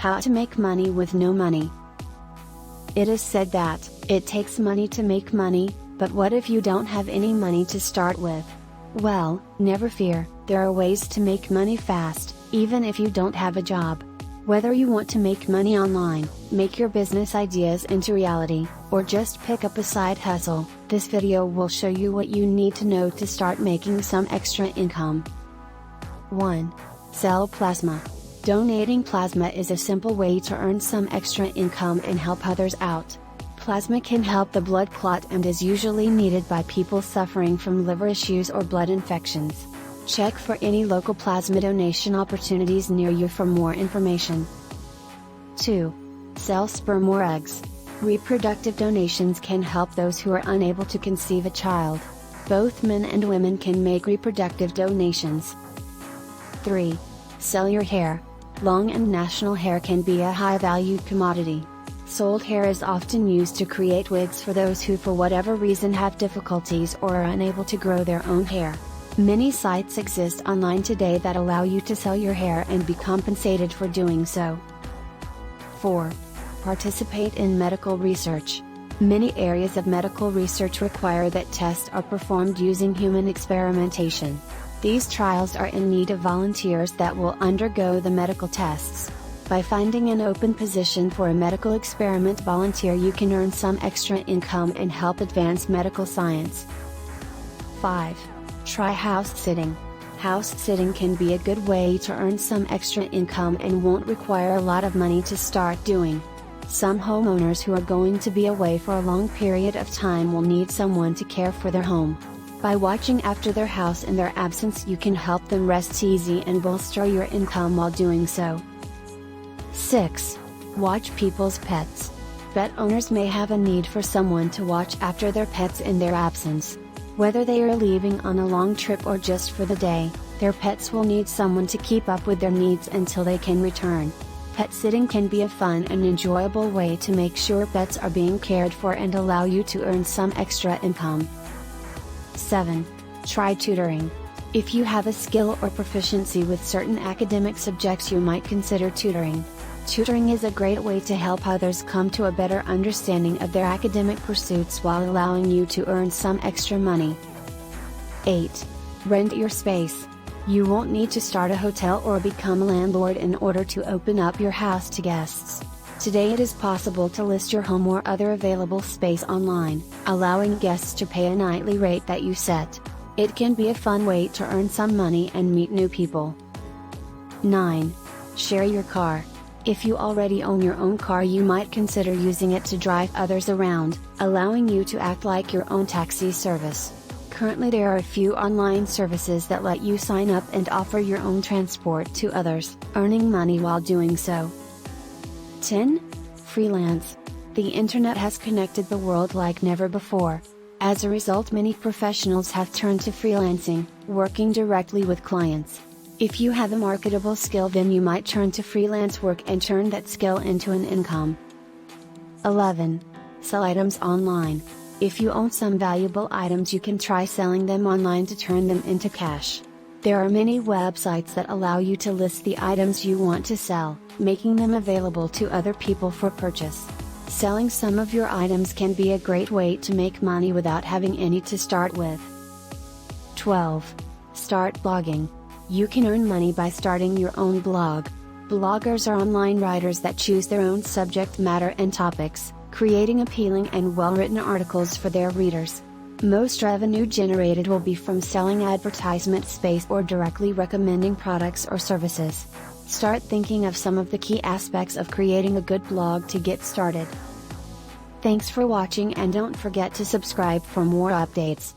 How to make money with no money. It is said that it takes money to make money, but what if you don't have any money to start with? Well, never fear, there are ways to make money fast, even if you don't have a job. Whether you want to make money online, make your business ideas into reality, or just pick up a side hustle, this video will show you what you need to know to start making some extra income. 1. Sell plasma. Donating plasma is a simple way to earn some extra income and help others out. Plasma can help the blood clot and is usually needed by people suffering from liver issues or blood infections. Check for any local plasma donation opportunities near you for more information. 2. Sell sperm or eggs. Reproductive donations can help those who are unable to conceive a child. Both men and women can make reproductive donations. 3. Sell your hair. Long and natural hair can be a high-valued commodity. Sold hair is often used to create wigs for those who for whatever reason have difficulties or are unable to grow their own hair. Many sites exist online today that allow you to sell your hair and be compensated for doing so. 4. Participate in medical research. Many areas of medical research require that tests are performed using human experimentation. These trials are in need of volunteers that will undergo the medical tests. By finding an open position for a medical experiment volunteer, you can earn some extra income and help advance medical science. 5. Try house sitting. House sitting can be a good way to earn some extra income and won't require a lot of money to start doing. Some homeowners who are going to be away for a long period of time will need someone to care for their home. By watching after their house in their absence, you can help them rest easy and bolster your income while doing so. 6. Watch people's pets. Pet owners may have a need for someone to watch after their pets in their absence. Whether they are leaving on a long trip or just for the day, their pets will need someone to keep up with their needs until they can return. Pet sitting can be a fun and enjoyable way to make sure pets are being cared for and allow you to earn some extra income. 7. Try tutoring. If you have a skill or proficiency with certain academic subjects, you might consider tutoring. Tutoring is a great way to help others come to a better understanding of their academic pursuits while allowing you to earn some extra money. 8. Rent your space. You won't need to start a hotel or become a landlord in order to open up your house to guests. Today it is possible to list your home or other available space online, allowing guests to pay a nightly rate that you set. It can be a fun way to earn some money and meet new people. 9. Share your car. If you already own your own car, you might consider using it to drive others around, allowing you to act like your own taxi service. Currently there are a few online services that let you sign up and offer your own transport to others, earning money while doing so. 10. Freelance. The internet has connected the world like never before. As a result, many professionals have turned to freelancing, working directly with clients. If you have a marketable skill, then you might turn to freelance work and turn that skill into an income. 11. Sell items online. If you own some valuable items, you can try selling them online to turn them into cash. There are many websites that allow you to list the items you want to sell, making them available to other people for purchase. Selling some of your items can be a great way to make money without having any to start with. 12. Start blogging. You can earn money by starting your own blog. Bloggers are online writers that choose their own subject matter and topics, creating appealing and well-written articles for their readers. Most revenue generated will be from selling advertisement space or directly recommending products or services. Start thinking of some of the key aspects of creating a good blog to get started. Thanks for watching, and don't forget to subscribe for more updates.